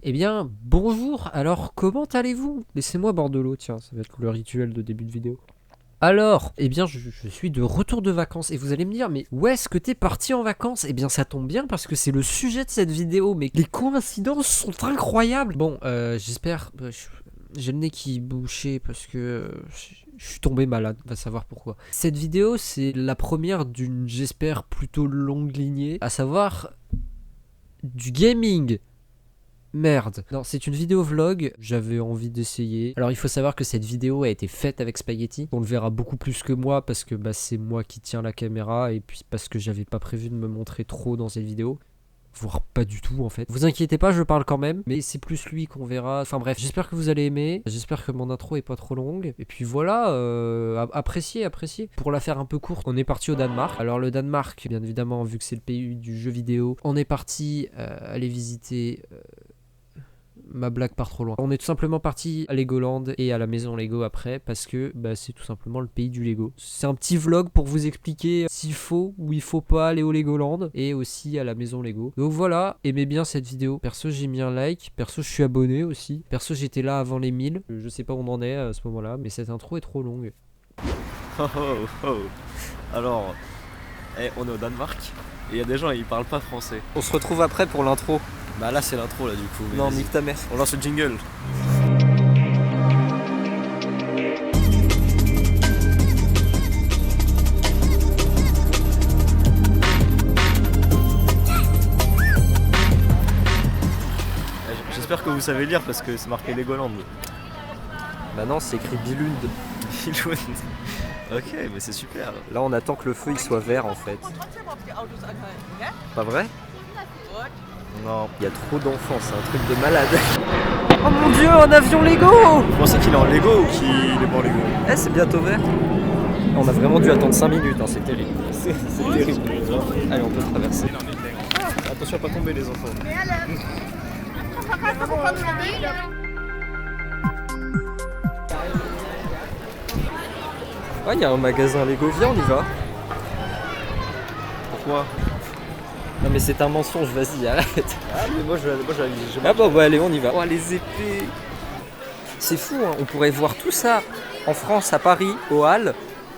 Eh bien, bonjour, alors comment allez-vous? Laissez-moi boire de l'eau, tiens, ça va être le rituel de début de vidéo. Alors, eh bien, je suis de retour de vacances et vous allez me dire, mais où est-ce que t'es parti en vacances? Eh bien, ça tombe bien parce que c'est le sujet de cette vidéo, mais les coïncidences sont incroyables. Bon, j'espère, j'ai le nez qui bouchait parce que je suis tombé malade, va savoir pourquoi. Cette vidéo, c'est la première d'une, j'espère, plutôt longue lignée, à savoir du gaming. Merde. Non, c'est une vidéo vlog, j'avais envie d'essayer. Alors il faut savoir que cette vidéo a été faite avec Spaghetti. On le verra beaucoup plus que moi parce que c'est moi qui tiens la caméra et puis parce que j'avais pas prévu de me montrer trop dans cette vidéo. Voire pas du tout en fait. Vous inquiétez pas, je parle quand même, mais c'est plus lui qu'on verra. Enfin bref, j'espère que vous allez aimer. J'espère que mon intro est pas trop longue. Et puis voilà, appréciez. Pour la faire un peu courte, on est parti au Danemark. Alors le Danemark, bien évidemment, vu que c'est le pays du jeu vidéo, on est parti aller visiter... ma blague part trop loin. On est tout simplement parti à Legoland et à la maison Lego après parce que c'est tout simplement le pays du Lego. C'est un petit vlog pour vous expliquer s'il faut ou il faut pas aller au Legoland et aussi à la maison Lego. Donc voilà, aimez bien cette vidéo. Perso j'ai mis un like, perso je suis abonné aussi. Perso j'étais là avant les 1000. Je sais pas où on en est à ce moment-là, mais cette intro est trop longue. Oh oh oh. Alors, on est au Danemark et il y a des gens ils parlent pas français. On se retrouve après pour l'intro. Bah là c'est l'intro là du coup. Non, vas-y. nique ta mère. On lance le jingle. J'espère que vous savez lire parce que c'est marqué Legoland. Bah non, c'est écrit Billund. Billund. Ok, mais c'est super. Là on attend que le feu il soit vert en fait. Pas vrai? Non. Il y a trop d'enfants, c'est un truc de malade. Oh mon dieu, un avion Lego! Vous pensez qu'il est en Lego ou qu'il est pas en Lego? Eh, c'est bientôt vert. On a vraiment dû attendre 5 minutes, hein, c'est terrible. C'est terrible. Allez, on peut traverser. Attention à pas tomber les enfants. Ah, il y a un magasin Lego, viens, on y va. Pourquoi? Non mais c'est un mensonge, vas-y, arrête. Ah mais moi je Ah bah allez, on y va. Oh, les épées. C'est fou, hein, on pourrait voir tout ça en France, à Paris, aux Halles,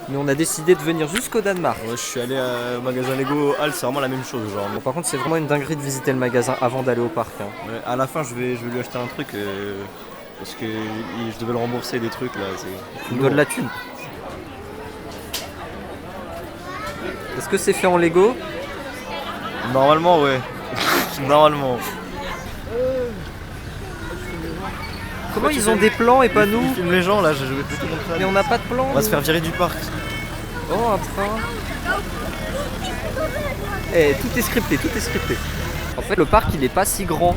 mais on a décidé de venir jusqu'au Danemark. Ouais, je suis allé au magasin Lego Hall, c'est vraiment la même chose genre. Bon, par contre, c'est vraiment une dinguerie de visiter le magasin avant d'aller au parc. Hein. Ouais, à la fin je vais lui acheter un truc parce que je devais le rembourser des trucs là. Tu me donnes la thune. Est-ce que c'est fait en Lego? Normalement ouais. Normalement. Comment ils ont des plans et pas nous? Ils filment les gens là, je vais plutôt montrer. Mais on n'a pas de plan. On va se faire virer du parc. Oh, un train. Eh, tout est scripté, tout est scripté. En fait, le parc il est pas si grand,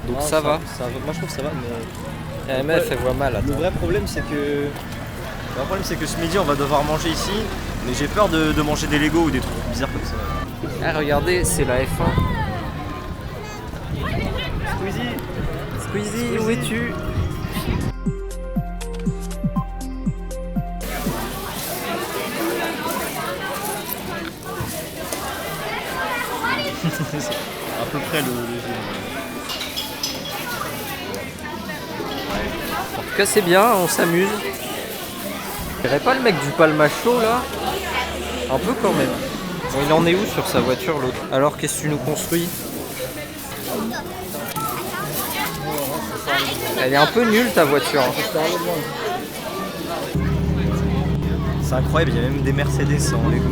donc ça va. Moi je trouve que ça va, mais. Eh, meuf, elle voit mal. Attends. Le vrai problème c'est que. Ce midi on va devoir manger ici, mais j'ai peur de manger des Lego ou des trucs bizarres comme ça. Ah, regardez, c'est la F1. Squeezie, où es-tu? À peu près le En tout cas, c'est bien, on s'amuse. Je dirais pas le mec du Palmacho là? Un peu quand même. Bon, il en est où sur sa voiture l'autre? Alors, qu'est-ce que tu nous construis? Elle est un peu nulle ta voiture. C'est incroyable, il y a même des Mercedes en Lego.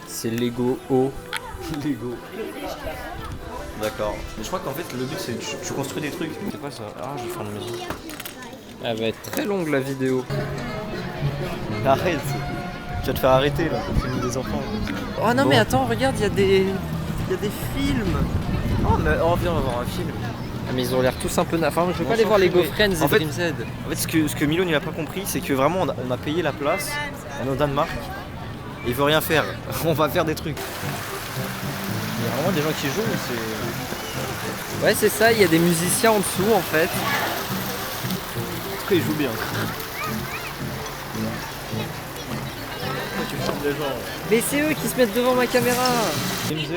C'est Lego O. Lego. D'accord. Mais je crois qu'en fait le but c'est que tu construis des trucs. C'est quoi ça? Ah, je vais faire une maison. Elle va être très longue la vidéo. Arrête. Tu vas te faire arrêter là, pour filmer des enfants. Oh non Bon. mais attends, regarde, il y a des films. Oh mais viens, on va voir un film. Ah, mais ils ont l'air tous un peu... Enfin, je veux On pas aller s'en voir fout, Lego mais Friends et en fait- Dream Z. En fait ce que Milo n'a pas compris c'est que vraiment on a payé la place, on est au Danemark, et il veut rien faire. On va faire des trucs. Il y a vraiment des gens qui jouent, c'est. Ouais, c'est ça, il y a des musiciens en dessous en fait. En tout cas ils jouent bien. Pourquoi tu filmes les gens? Mais c'est eux qui se mettent devant ma caméra. Dream Z.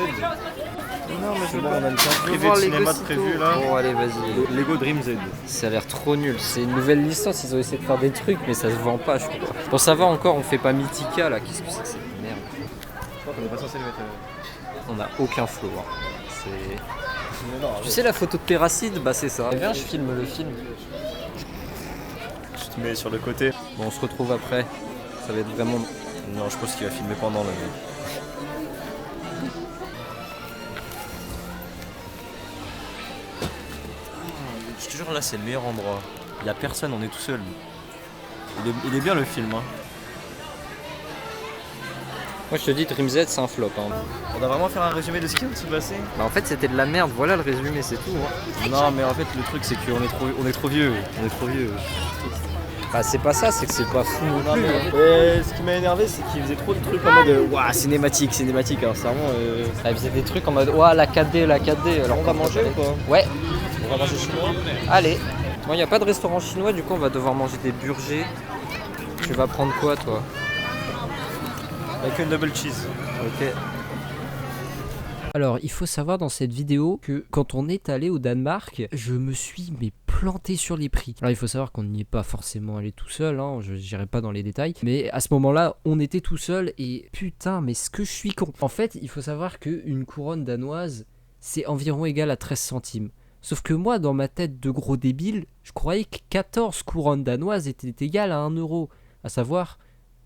Non, mais je Bon, veux on a une séance Je veux privée voir de les cinéma Ghost prévue Ito. là. Bon, allez, vas-y. Lego Dream Z. Ça a l'air trop nul. C'est une nouvelle licence, ils ont essayé de faire des trucs, mais ça se vend pas, je crois. Bon, ça va encore, on fait pas Mythica là. Qu'est-ce que c'est que cette merde? Je crois qu'on est pas censé les mettre. On a aucun flow. Hein. C'est. Mais non, Tu sais, la photo de Péracide, bah c'est ça. Viens, je filme le film. je te mets sur le côté. Bon, on se retrouve après. Ça va être vraiment. Non, je pense qu'il va filmer pendant le mec. Je te jure, là c'est le meilleur endroit. Il y a personne, on est tout seul. Il est bien le film. Hein. Moi, je te dis, Dream Z, c'est un flop. Hein. On doit vraiment faire un résumé de ce qui vient de se passer. Bah, en fait, c'était de la merde. Voilà le résumé, c'est tout. Hein. Non, mais en fait, le truc c'est qu'on est trop vieux. On est trop vieux. Bah, c'est pas ça, c'est que c'est pas fou non plus. Hein. Et ce qui m'a énervé, c'est qu'il faisait trop de trucs en mode waouh, cinématique. Alors, c'est vraiment. Ah, il faisait des trucs en mode, ouah, la 4D. Alors, On va manger ou pas? Ouais, On va manger chinois. allez. Moi, il n'y a pas de restaurant chinois, du coup, on va devoir manger des burgers. Tu vas prendre quoi, toi? Avec une double cheese. Ok. Alors, il faut savoir dans cette vidéo que quand on est allé au Danemark, je me suis planté sur les prix. Alors, il faut savoir qu'on n'y est pas forcément allé tout seul, hein, je n'irai pas dans les détails, mais à ce moment-là, on était tout seul et putain, mais ce que je suis con. En fait, il faut savoir qu'une couronne danoise, c'est environ égal à 13 centimes. Sauf que moi, dans ma tête de gros débile, je croyais que 14 couronnes danoises étaient égales à 1 euro. À savoir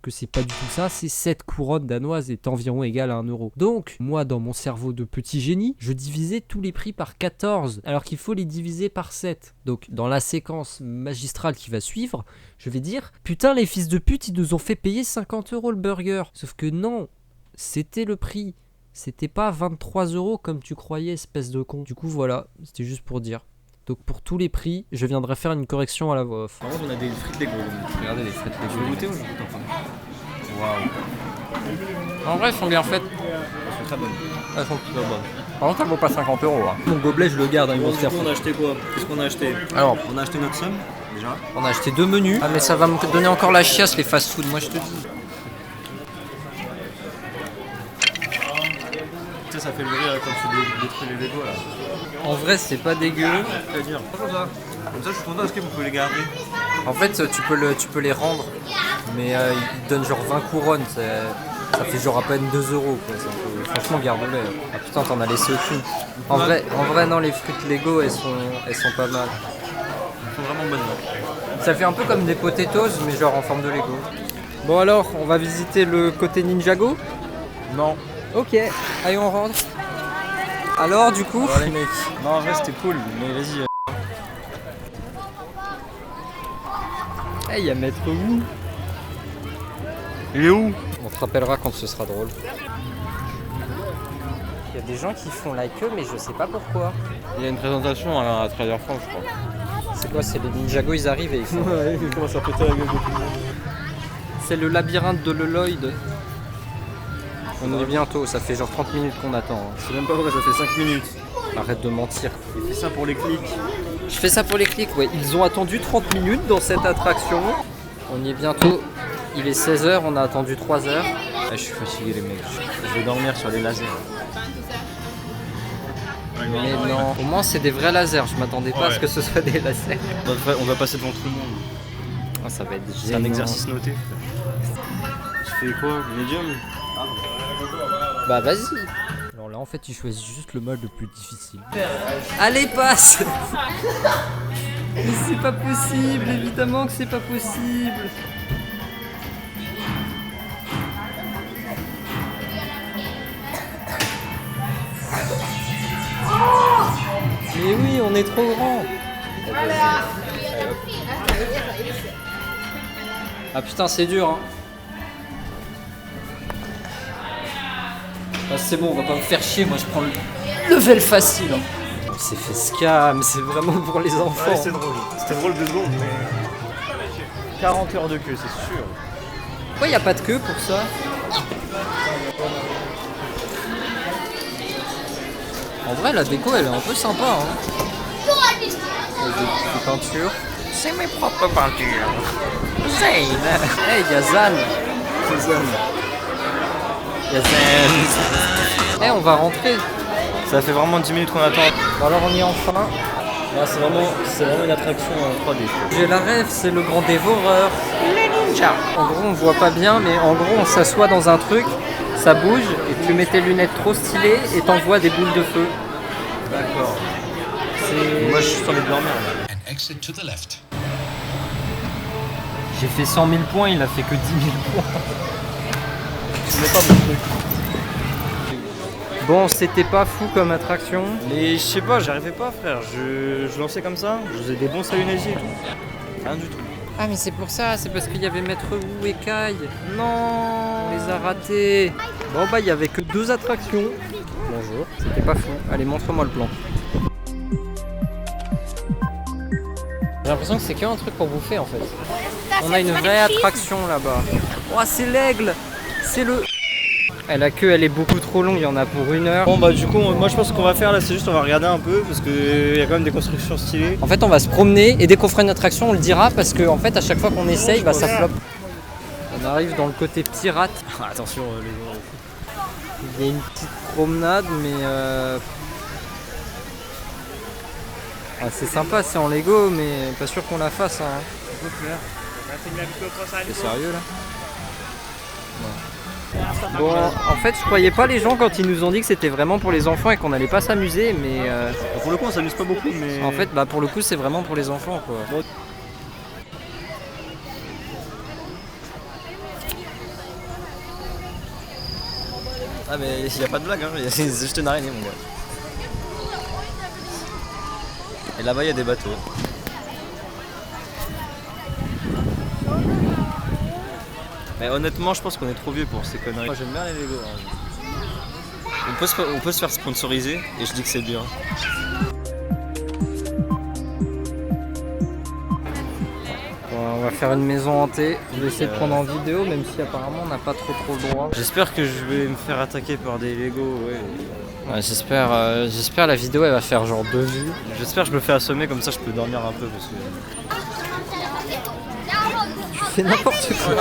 que c'est pas du tout ça, c'est 7 couronnes danoises est environ égales à 1 euro. Donc, moi, dans mon cerveau de petit génie, je divisais tous les prix par 14, alors qu'il faut les diviser par 7. Donc, dans la séquence magistrale qui va suivre, je vais dire, putain, les fils de pute, ils nous ont fait payer 50 euros le burger. Sauf que non, c'était le prix. C'était pas 23 euros comme tu croyais, espèce de con. Du coup, voilà, c'était juste pour dire. Donc pour tous les prix, je viendrai faire une correction à la voix off. Par contre, on a des frites Lego. Regardez les frites Tu veux Lego. goûter ou je goûte enfin? Waouh. En vrai, elles sont bien faites. Elles sont très bonnes. Elles sont plutôt bonnes. Par contre, elles vaut pas 50 euros. Hein. Mon gobelet, je le garde, hein, ils vont se faire on a acheté quoi? Qu'est-ce qu'on a acheté? Alors, On a acheté notre somme déjà. on a acheté 2 menus. Ah mais ça va me donner encore la chiasse les fast-food, moi je te dis. Tu sais, ça fait le rire quand tu détruis les Lego là. En vrai, c'est pas dégueu. Très dur. Comme ça, je suis content parce que vous pouvez les garder. En fait, tu peux les rendre, mais ils te donnent genre 20 couronnes. Ça fait genre à peine 2 euros. Quoi. Franchement, garde-les. Ah putain, t'en as laissé aucune. En vrai, non, les frites Lego, elles sont pas mal. Elles sont vraiment bonnes là. Ça fait un peu comme des potatoes, mais genre en forme de Lego. Bon alors, on va visiter le côté Ninjago. Non. Ok, allez on rentre. Alors du coup... Alors les mecs. Non, en vrai c'était cool, mais vas-y. Hey, y'a Maître Wu. Il est où? On te rappellera quand ce sera drôle. Il y a des gens qui font la queue, mais je sais pas pourquoi. Il y a une présentation à Trader France, je crois. C'est quoi, c'est les Ninjago, ils arrivent et ils font... Ouais, il commence à péter la gueule de tout le monde. C'est le labyrinthe de Leloid. On est bientôt, ça fait genre 30 minutes qu'on attend. Hein. C'est même pas vrai, ça fait 5 minutes. Arrête de mentir. Il fait ça pour les clics. Je fais ça pour les clics, ouais. Ils ont attendu 30 minutes dans cette attraction. On y est bientôt. Il est 16h, on a attendu 3h. Ah, je suis fatigué les mecs. Je vais dormir sur les lasers. Mais non, au moins c'est des vrais lasers. Je m'attendais pas à ce que ce soit des lasers. On va passer devant tout le monde. Oh, ça va être C'est génial. un exercice noté. Tu fais quoi? Medium? Bah vas-y. Alors là en fait il choisit juste le mode le plus difficile. Allez passe. Mais c'est pas possible, évidemment que c'est pas possible. Mais oui, on est trop grand. Ah putain, c'est dur hein. Ah, c'est bon, on va pas me faire chier, moi je prends le level facile. Hein. C'est fait scam, c'est vraiment pour les enfants. Ouais, c'est drôle. C'était drôle 2 secondes, mais. 40 heures de queue, c'est sûr. Pourquoi y a pas de queue pour ça? En vrai, la déco elle est un peu sympa. Hein. Des peintures. C'est mes propres peintures. Zayn. Hey, y'a Zan. C'est ça. Y'a Zan. Eh, on va rentrer. Ça fait vraiment 10 minutes qu'on attend. Bon alors on y est enfin. Non, c'est vraiment une attraction en 3D. J'ai la rêve, c'est le grand dévoreur. Les ninjas. En gros on voit pas bien mais en gros on s'assoit dans un truc, ça bouge et tu mets tes lunettes trop stylées et t'envoies des boules de feu. D'accord. C'est... Moi je suis sur les dormir là. and exit to the left. J'ai fait 100 000 points, il a fait que 10 000 points. Je mets pas mon truc. Bon, c'était pas fou comme attraction. Mais je sais pas, j'arrivais pas frère. Je lançais comme ça, je faisais des bons saluts nazis et tout. Rien du tout. Ah mais c'est pour ça, c'est parce qu'il y avait Maître Wu et Kai. Non. On les a ratés. Bon bah il y avait que 2 attractions. Bonjour. C'était pas fou. Allez, montre-moi le plan. J'ai l'impression que c'est qu'un truc pour bouffer en fait. On a une vraie attraction là-bas. Oh, c'est l'aigle. C'est le... La queue elle est beaucoup trop longue, il y en a pour 1 heure. Bon bah du coup moi je pense qu'on va faire là c'est juste on va regarder un peu parce qu'il y a quand même des constructions stylées. En fait on va se promener et dès qu'on fera une attraction on le dira parce que en fait à chaque fois qu'on essaye bah ça floppe. On arrive dans le côté pirate. Attention les gens. Il y a une petite promenade mais c'est sympa, c'est en Lego mais pas sûr qu'on la fasse hein. C'est sérieux là? Bon, en fait, je croyais pas les gens quand ils nous ont dit que c'était vraiment pour les enfants et qu'on allait pas s'amuser, mais Pour le coup on s'amuse pas beaucoup mais... en fait, bah pour le coup, c'est vraiment pour les enfants quoi. Bon. Ah mais il y a pas de blague hein, c'est juste une araignée mon gars. Et là-bas il y a des bateaux. Mais honnêtement, je pense qu'on est trop vieux pour ces conneries. Moi j'aime bien les Lego. Hein. On peut se faire sponsoriser et je dis que c'est bien. Bon, on va faire une maison hantée. Je vais essayer de prendre en vidéo, même si apparemment on n'a pas trop le droit. J'espère que je vais me faire attaquer par des Lego, ouais. Ouais, j'espère la vidéo elle va faire genre 2 vues. J'espère que je me fais assommer comme ça je peux dormir un peu parce que... C'est n'importe quoi.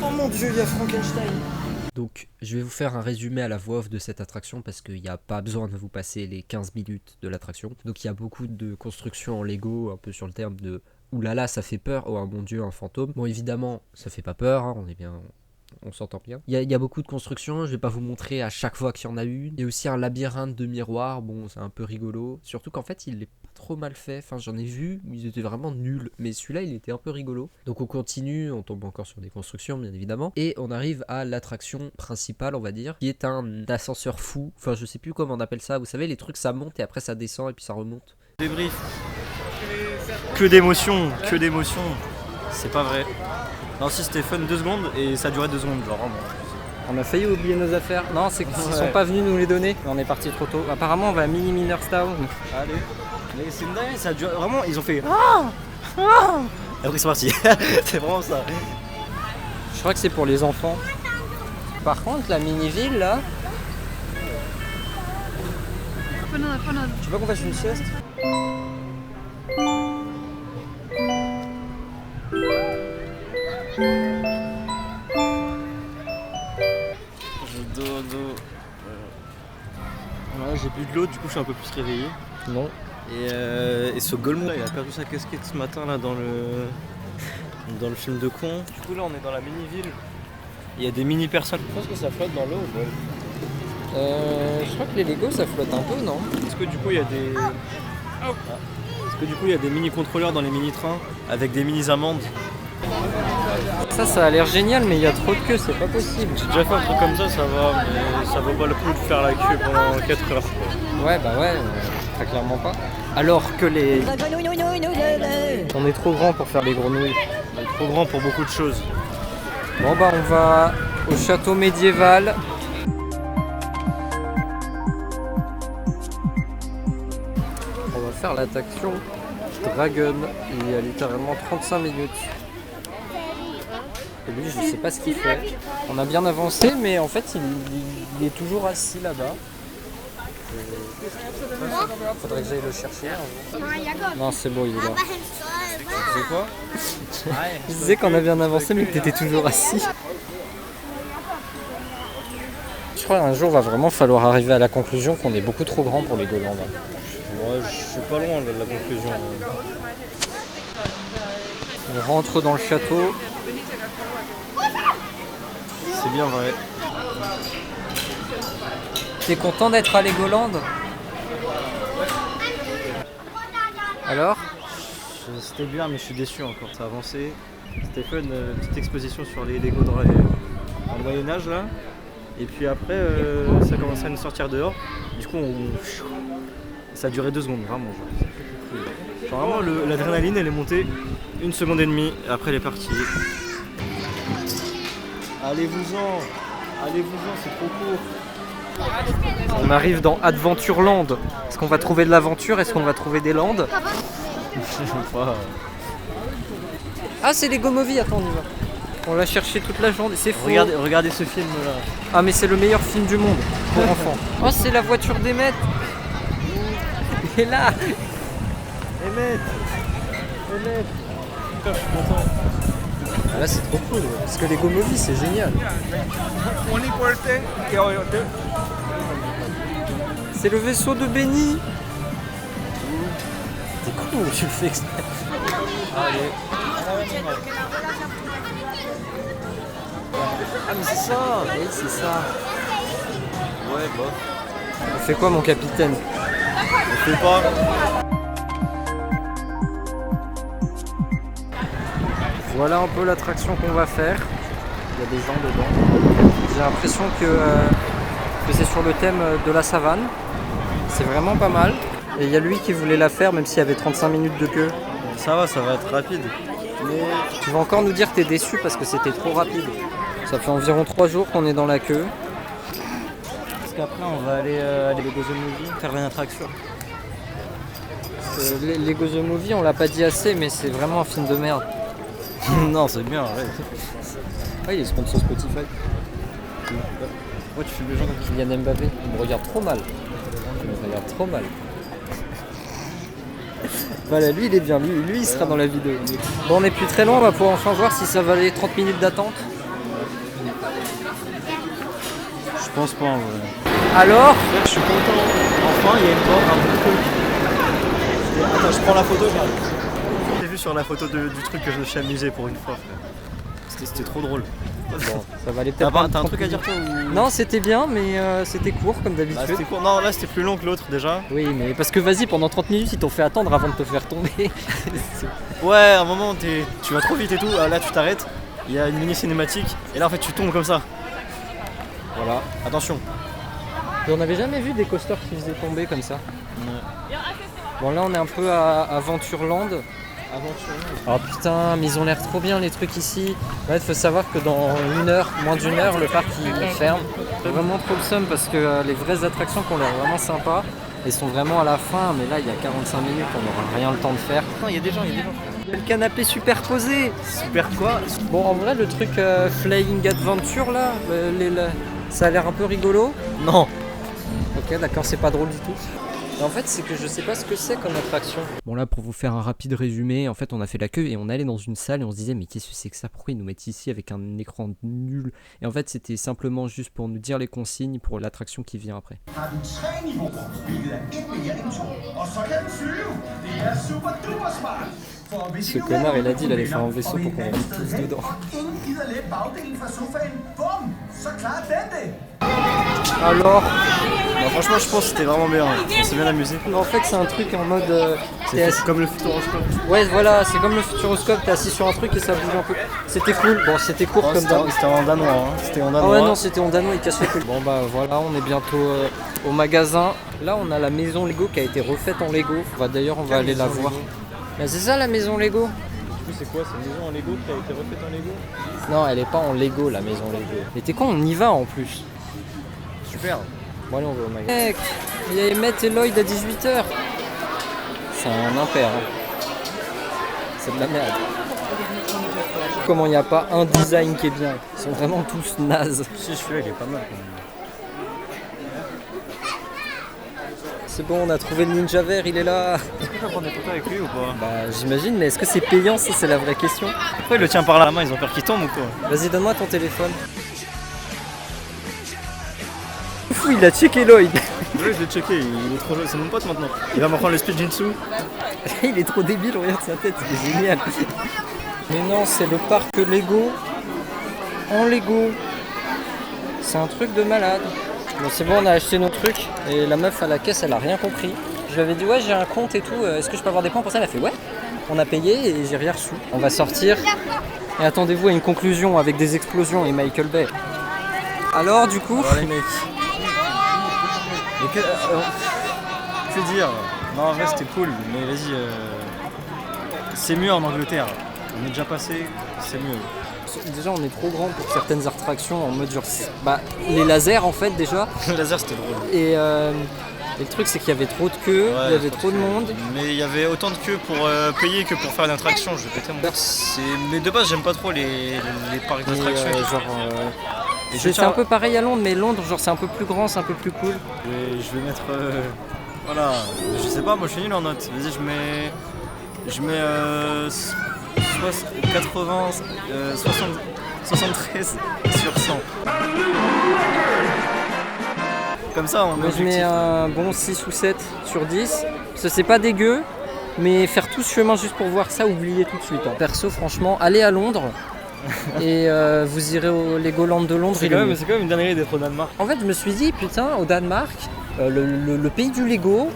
Oh mon dieu, il y a Frankenstein. Donc je vais vous faire un résumé à la voix off de cette attraction parce qu'il n'y a pas besoin de vous passer les 15 minutes de l'attraction. Donc il y a beaucoup de constructions en Lego, un peu sur le terme de oulala ça fait peur, oh mon dieu un fantôme. Bon évidemment ça fait pas peur, hein, on s'entend bien. Il y a beaucoup de constructions, je vais pas vous montrer à chaque fois qu'il y en a une. Il y a aussi un labyrinthe de miroirs, bon c'est un peu rigolo. Surtout qu'en fait il est pas trop mal fait, enfin j'en ai vu, ils étaient vraiment nuls. Mais celui-là il était un peu rigolo. Donc on continue, on tombe encore sur des constructions bien évidemment. Et on arrive à l'attraction principale on va dire, qui est un ascenseur fou. Enfin je sais plus comment on appelle ça, vous savez les trucs ça monte et après ça descend et puis ça remonte. Débrief. Que d'émotions, que d'émotions. C'est pas vrai. Non si c'était fun 2 secondes et ça durait 2 secondes genre vraiment. On a failli oublier nos affaires. Non, c'est qu'ils Ouais. sont pas venus nous les donner. On est parti trop tôt. Apparemment, on va à Mini Miners Town. Allez. Mais c'est une dingue, ça dure vraiment, ils ont fait et après ils sont partis. C'est vraiment ça. Je crois que c'est pour les enfants. Par contre, la mini-ville là. Tu veux pas qu'on fasse une sieste? Dodo. Ouais, j'ai bu de l'eau, du coup je suis un peu plus réveillé. Non. Et ce Golemon là, il a perdu sa casquette ce matin là dans le film de con. Du coup là on est dans la mini-ville. Il y a des mini-personnes. Je pense que ça flotte dans l'eau. Ouais. Je crois que les Lego ça flotte un peu, non? Est-ce que du coup il y a des... Est-ce que du coup il y a des mini-contrôleurs dans les mini-trains avec des mini-amendes? Ça a l'air génial, mais il y a trop de queue, c'est pas possible. J'ai déjà fait un truc comme ça va, mais ça vaut pas le coup de faire la queue pendant 4 heures. Quoi. Ouais, bah ouais, très clairement pas. Alors que les... On est trop grand pour faire les grenouilles. On est trop grand pour beaucoup de choses. Bon bah on va au château médiéval. On va faire l'attraction Dragon. Il y a littéralement 35 minutes. Et lui je sais pas ce qu'il fait. On a bien avancé mais en fait il est toujours assis là-bas. Faudrait que j'aille le chercher. Non c'est bon il est là. C'est quoi? Je disais qu'on a bien avancé mais que t'étais toujours assis. crois qu'un jour va vraiment falloir arriver à la conclusion qu'on est beaucoup trop grand pour Legoland. Ouais, je suis pas loin de la conclusion. On rentre dans le château. C'est bien vrai. T'es content d'être à Legoland? Alors? C'était bien, mais je suis déçu encore. Ça a avancé. C'était fun, petite exposition sur les Lego dans le Moyen-Âge là. Et puis après, ça commençait à nous sortir dehors. Du coup, ça a duré 2 secondes, vraiment. Genre vraiment, l'adrénaline elle est montée 1 seconde et demie. Et après, elle est partie. Allez-vous-en, c'est trop court. On arrive dans Adventureland. Est-ce qu'on va trouver de l'aventure? Est-ce qu'on va trouver des landes? Ah, c'est Lego Movie, attends, on y va. On l'a cherché toute la journée, c'est fou. Regardez ce film là. Ah, mais c'est le meilleur film du monde pour enfants. Oh, c'est la voiture d'Emmet. Il est là. Emmet. Putain, je suis content. Ah, là, c'est trop cool, parce que Lego Movie, c'est génial. C'est le vaisseau de Benny. C'est cool, tu le fais exprès. Allez. Ah mais c'est ça. Oui, c'est ça. Ouais, bah. On fait quoi, mon capitaine? On fait pas. Voilà un peu l'attraction qu'on va faire. Il y a des gens dedans. J'ai l'impression que c'est sur le thème de la savane. C'est vraiment pas mal. Et il y a lui qui voulait la faire même s'il y avait 35 minutes de queue. Ça va être rapide. Mais tu vas encore nous dire que t'es déçu parce que c'était trop rapide. Ça fait environ 3 jours qu'on est dans la queue. Parce qu'après on va aller à Lego The Movie faire une attraction. Lego The Movie, on l'a pas dit assez, mais c'est vraiment un film de merde. Non, c'est bien, ouais. Ah, il est sponsor Spotify. Ouais, tu filmes les gens comme Kylian Mbappé, il me regarde trop mal. Il me regarde trop mal. Voilà, lui il est bien, lui il sera dans la vidéo. Bon, on n'est plus très loin, on va pouvoir enfin voir si ça valait 30 minutes d'attente. Je pense pas en vrai. Alors, Je suis content. Enfin, il y a une porte, un bon truc. Attends, je prends la photo, j'arrive. J'ai vu sur la photo du truc que je me suis amusé pour une fois. C'était trop drôle. bon, ça valait peut-être T'as pas un 30 truc à dire toi ou... Non, c'était bien, mais c'était court comme Bah, d'habitude. c'était court. Non, là c'était plus long que l'autre déjà. Oui, mais parce que vas-y, pendant 30 minutes, ils t'ont fait attendre avant de te faire tomber. Ouais, à un moment tu vas trop vite et tout. Là tu t'arrêtes. Il y a une mini cinématique. Et là en fait tu tombes comme ça. Voilà. Attention. Et on n'avait jamais vu des coasters qui faisaient tomber comme ça. Bon, là on est un peu à Aventureland. Oh putain, mais ils ont l'air trop bien les trucs ici. Il faut savoir que dans moins d'une heure, le parc il ferme. C'est vraiment trop le seum parce que les vraies attractions qui ont l'air vraiment sympas, elles sont vraiment à la fin. Mais là, il y a 45 minutes, on n'aura rien le temps de faire. Non, il y a des gens. Le canapé superposé. Super quoi? Bon, en vrai, le truc Flying Adventure là, ça a l'air un peu rigolo. Non. Ok, d'accord, c'est pas drôle du tout. En fait, c'est que je sais pas ce que c'est comme attraction. Bon, là, pour vous faire un rapide résumé, en fait, on a fait la queue et on allait dans une salle et on se disait, mais qu'est-ce que c'est que ça? Pourquoi ils nous mettent ici avec un écran nul? Et en fait, c'était simplement juste pour nous dire les consignes pour l'attraction qui vient après. Ce connard, il a dit, il allait faire un vaisseau pour qu'on rentre tous dedans. Alors, Non, franchement, je pense que c'était vraiment bien. On s'est bien amusé. en fait, c'est un truc en mode. t'es C'est assis- comme le Futuroscope. Ouais, voilà, c'est comme le Futuroscope, t'es assis sur un truc et ça bouge un peu. C'était cool, bon, c'était court comme d'hab. C'était en danois. Hein. C'était en Ah danois. ouais, non, c'était en danois, il casse les couilles. Bon, bah voilà, on est bientôt au magasin. Là, on a la maison Lego qui a été refaite en Lego. D'ailleurs, on va aller la voir. Bah, c'est ça la maison Lego? C'est quoi? C'est une maison en Lego qui a été refaite en Lego? Non, elle est pas en Lego la maison Lego. Mais t'es con, on y va en plus. Super. Bon, allez, on va au magasin. Mec, il y a Emmett et Lloyd à 18h. C'est un impair. Hein. C'est de la merde. Comment il n'y a pas un design qui est bien? Ils sont vraiment tous nazes. Si, celui-là il est pas mal quand même. C'est bon, on a trouvé le ninja vert, il est là. Est-ce que tu vas prendre des photos avec lui ou pas? Bah, j'imagine, mais est-ce que c'est payant? Ça, c'est la vraie question. Pourquoi il le tient par la main? Ils ont peur qu'il tombe ou quoi? Vas-y, donne-moi ton téléphone. fou, il a checké Lloyd. Ouais, je l'ai checké, il est trop joli, c'est mon pote maintenant. Il va m'apprendre le speed Jinsu. Il est trop débile, regarde sa tête, c'est génial. Mais non, c'est le parc Lego en Lego. C'est un truc de malade. Bon, c'est bon, on a acheté nos trucs et la meuf à la caisse, elle a rien compris. Je lui avais dit ouais, j'ai un compte et tout, est-ce que je peux avoir des points pour ça? Elle a fait ouais. On a payé et j'ai rien reçu. On va sortir et attendez-vous à une conclusion avec des explosions et Michael Bay. Alors du coup, Alors les mecs. Mais que dire? Non, en vrai c'était cool, mais vas-y. C'est mieux en Angleterre. On est déjà passé, c'est mieux. déjà on est trop grand pour certaines attractions en mode genre bah les lasers en fait déjà. Le laser c'était drôle. Et le truc c'est qu'il y avait trop de queues, Ouais, il y avait trop de monde. Mais il y avait autant de queues pour payer que pour faire une attraction. Je vais péter mon boss. Mais de base j'aime pas trop les parcs d'attractions. Et C'est un peu pareil à Londres, mais Londres genre c'est un peu plus grand, c'est un peu plus cool. je vais mettre voilà, je sais pas, moi je suis nul en notes. Vas-y, je mets 80 73 sur 100. Comme ça on Moi je mets un bon 6 ou 7 sur 10. Parce que c'est pas dégueu, mais faire tout ce chemin juste pour voir ça, oubliez tout de suite. Hein. Perso franchement, allez à Londres. Et vous irez au Legoland de Londres. C'est quand même une dinguerie d'être au Danemark. En fait, je me suis dit, putain, au Danemark, le pays du Lego,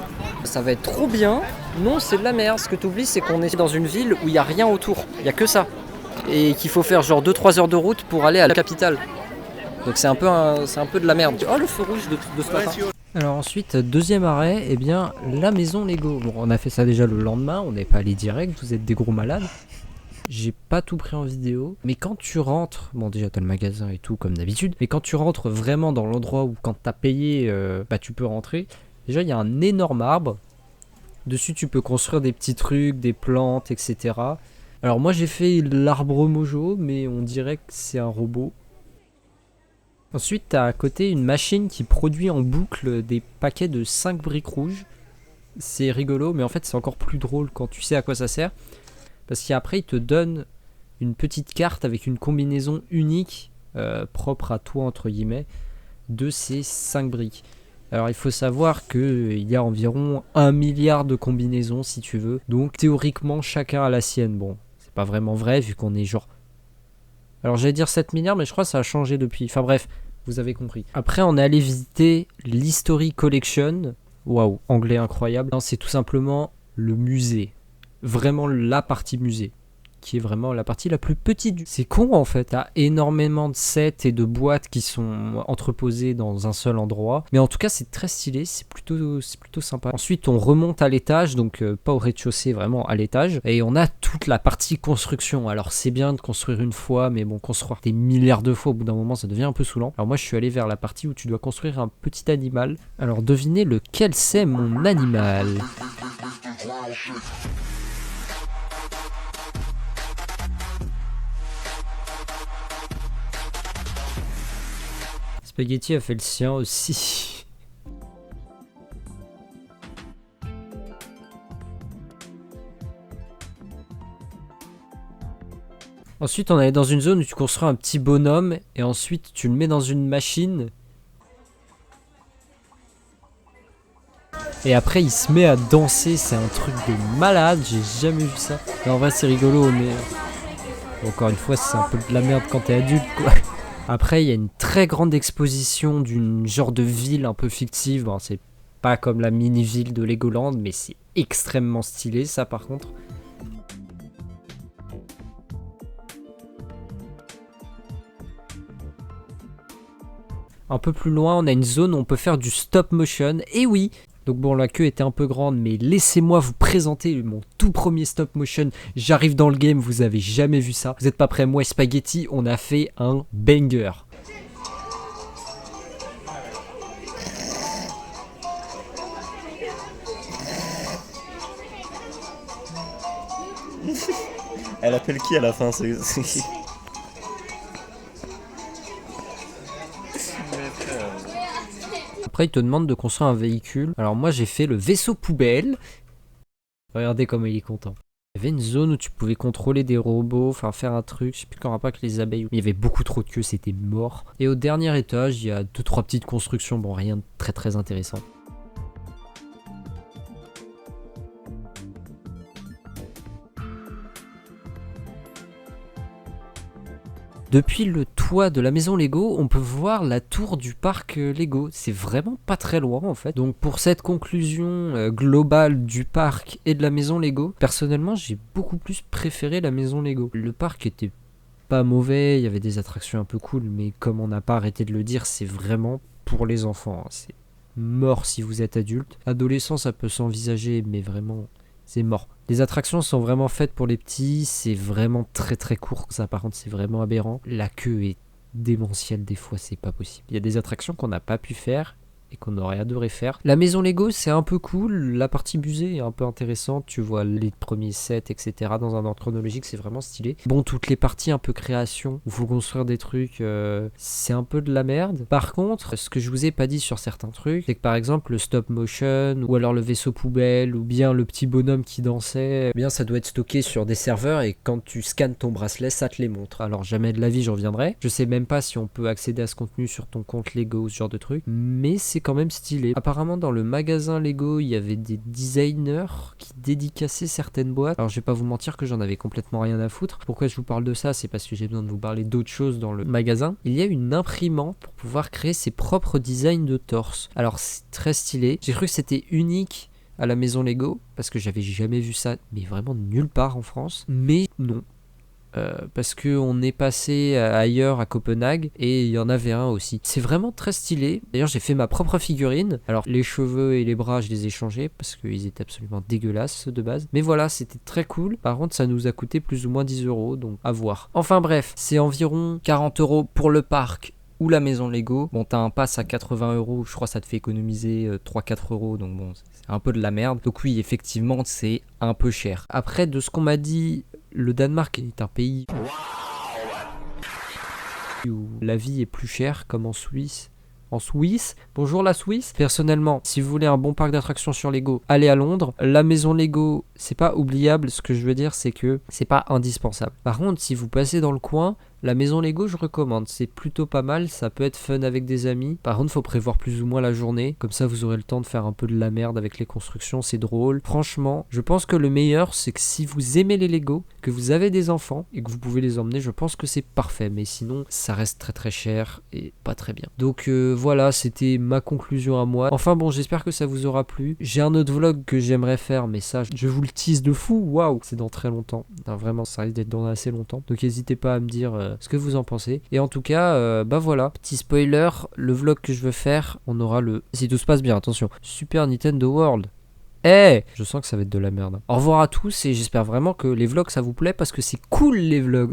ça va être trop bien. Non, c'est de la merde. Ce que tu oublies, c'est qu'on est dans une ville où il n'y a rien autour. Il n'y a que ça. Et qu'il faut faire genre 2-3 heures de route pour aller à la capitale. Donc c'est un peu de la merde. Oh, le feu rouge de ce matin. Alors ensuite, deuxième arrêt, eh bien, la maison Lego. Bon, on a fait ça déjà le lendemain, on n'est pas allé direct, vous êtes des gros malades. J'ai pas tout pris en vidéo, mais quand tu rentres, bon déjà t'as le magasin et tout comme d'habitude, mais quand tu rentres vraiment dans l'endroit où quand t'as payé, bah tu peux rentrer, déjà il y a un énorme arbre, dessus tu peux construire des petits trucs, des plantes, etc. Alors moi j'ai fait l'arbre mojo, mais on dirait que c'est un robot. Ensuite t'as à côté une machine qui produit en boucle des paquets de 5 briques rouges. C'est rigolo, mais en fait c'est encore plus drôle quand tu sais à quoi ça sert. Parce qu'après, il te donne une petite carte avec une combinaison unique, propre à toi, entre guillemets, de ces 5 briques. Alors, il faut savoir qu'il y a environ 1 milliard de combinaisons, si tu veux. Donc, théoriquement, chacun a la sienne. Bon, c'est pas vraiment vrai, vu qu'on est genre... Alors, j'allais dire 7 milliards, mais je crois que ça a changé depuis. Enfin bref, vous avez compris. Après, on est allé visiter l'History Collection. Waouh, anglais incroyable. Non, c'est tout simplement le musée. Vraiment la partie musée, qui est vraiment la partie la plus petite du... C'est con en fait, t'as énormément de sets et de boîtes qui sont entreposées dans un seul endroit, mais en tout cas c'est très stylé, c'est plutôt sympa. Ensuite on remonte à l'étage, donc pas au rez-de-chaussée, vraiment à l'étage, et on a toute la partie construction. Alors c'est bien de construire une fois, mais bon, construire des milliards de fois au bout d'un moment ça devient un peu saoulant. Alors moi je suis allé vers la partie où tu dois construire un petit animal. Alors devinez lequel c'est mon animal. Spaghetti a fait le sien aussi. Ensuite, on allait dans une zone où tu construis un petit bonhomme et ensuite tu le mets dans une machine. Et après, il se met à danser. C'est un truc de malade. J'ai jamais vu ça. Mais en vrai, c'est rigolo, mais encore une fois, c'est un peu de la merde quand t'es adulte, quoi. Après, il y a une très grande exposition d'une genre de ville un peu fictive. Bon, c'est pas comme la mini-ville de Legoland, mais c'est extrêmement stylé, ça, par contre. Un peu plus loin, on a une zone où on peut faire du stop motion. Et oui! Donc bon, la queue était un peu grande, mais laissez-moi vous présenter mon tout premier stop motion. J'arrive dans le game, vous avez jamais vu ça. Vous êtes pas prêts? Moi et Spaghetti, on a fait un banger. Elle appelle qui à la fin? Après, il te demande de construire un véhicule. Alors moi, j'ai fait le vaisseau poubelle. Regardez comme il est content. avait une zone où tu pouvais contrôler des robots, enfin faire un truc, je sais plus qu'en rapport avec les abeilles. Il y avait beaucoup trop de queues, c'était mort. Et au dernier étage, il y a 2-3 petites constructions, bon rien de très très intéressant. Depuis le toit de la maison Lego, on peut voir la tour du parc Lego. C'est vraiment pas très loin en fait. Donc pour cette conclusion globale du parc et de la maison Lego, personnellement j'ai beaucoup plus préféré la maison Lego. Le parc était pas mauvais, il y avait des attractions un peu cool, mais comme on n'a pas arrêté de le dire, c'est vraiment pour les enfants. C'est mort si vous êtes adulte. Adolescent, ça peut s'envisager, mais vraiment, c'est mort. Les attractions sont vraiment faites pour les petits, c'est vraiment très très court, ça par contre c'est vraiment aberrant. La queue est démentielle des fois, c'est pas possible. Il y a des attractions qu'on n'a pas pu faire et qu'on aurait adoré faire. La maison Lego c'est un peu cool, la partie musée est un peu intéressante, tu vois les premiers sets etc. dans un ordre chronologique, c'est vraiment stylé. Bon, toutes les parties un peu création, où il faut construire des trucs, c'est un peu de la merde. Par contre, ce que je vous ai pas dit sur certains trucs, c'est que par exemple le stop motion, ou alors le vaisseau poubelle, ou bien le petit bonhomme qui dansait, eh bien ça doit être stocké sur des serveurs et quand tu scannes ton bracelet, ça te les montre. Alors jamais de la vie j'en reviendrai. Je sais même pas si on peut accéder à ce contenu sur ton compte Lego ou ce genre de truc, mais c'est quand même stylé. Apparemment dans le magasin Lego il y avait des designers qui dédicaçaient certaines boîtes. Alors je vais pas vous mentir que j'en avais complètement rien à foutre. Pourquoi je vous parle de ça? C'est parce que j'ai besoin de vous parler d'autres choses dans le magasin. Il y a une imprimante pour pouvoir créer ses propres designs de torse. Alors c'est très stylé. J'ai cru que c'était unique à la maison Lego parce que j'avais jamais vu ça mais vraiment nulle part en France. Mais non. Parce qu'on est passé ailleurs à Copenhague et il y en avait un aussi. C'est vraiment très stylé. D'ailleurs j'ai fait ma propre figurine. Alors les cheveux et les bras je les ai changés parce qu'ils étaient absolument dégueulasses ceux de base. Mais voilà, c'était très cool. Par contre ça nous a coûté plus ou moins 10 € donc à voir. Enfin bref, c'est environ 40 € pour le parc ou la maison Lego. Bon, t'as un pass à 80 €, je crois que ça te fait économiser 3-4 €, donc bon, c'est un peu de la merde. Donc oui, effectivement, c'est un peu cher. Après, de ce qu'on m'a dit, le Danemark est un pays où la vie est plus chère, comme en Suisse. En Suisse, bonjour la Suisse. Personnellement, si vous voulez un bon parc d'attractions sur Lego, allez à Londres. La maison Lego, c'est pas oubliable. Ce que je veux dire, c'est que c'est pas indispensable. Par contre, si vous passez dans le coin, la maison Lego, je recommande. C'est plutôt pas mal. Ça peut être fun avec des amis. Par contre, faut prévoir plus ou moins la journée. Comme ça, vous aurez le temps de faire un peu de la merde avec les constructions. C'est drôle. Franchement, je pense que le meilleur, c'est que si vous aimez les Lego, que vous avez des enfants et que vous pouvez les emmener, je pense que c'est parfait. Mais sinon, ça reste très très cher et pas très bien. Donc voilà, c'était ma conclusion à moi. Enfin bon, j'espère que ça vous aura plu. J'ai un autre vlog que j'aimerais faire, mais ça, je vous le tease de fou. Waouh, c'est dans très longtemps. Non, vraiment, ça risque d'être dans assez longtemps. Donc n'hésitez pas à me dire ce que vous en pensez. Et en tout cas, bah voilà, petit spoiler, le vlog que je veux faire, on aura le, si tout se passe bien, attention, Super Nintendo World. Je sens que ça va être de la merde. Au revoir à tous et j'espère vraiment que les vlogs ça vous plaît parce que c'est cool les vlogs.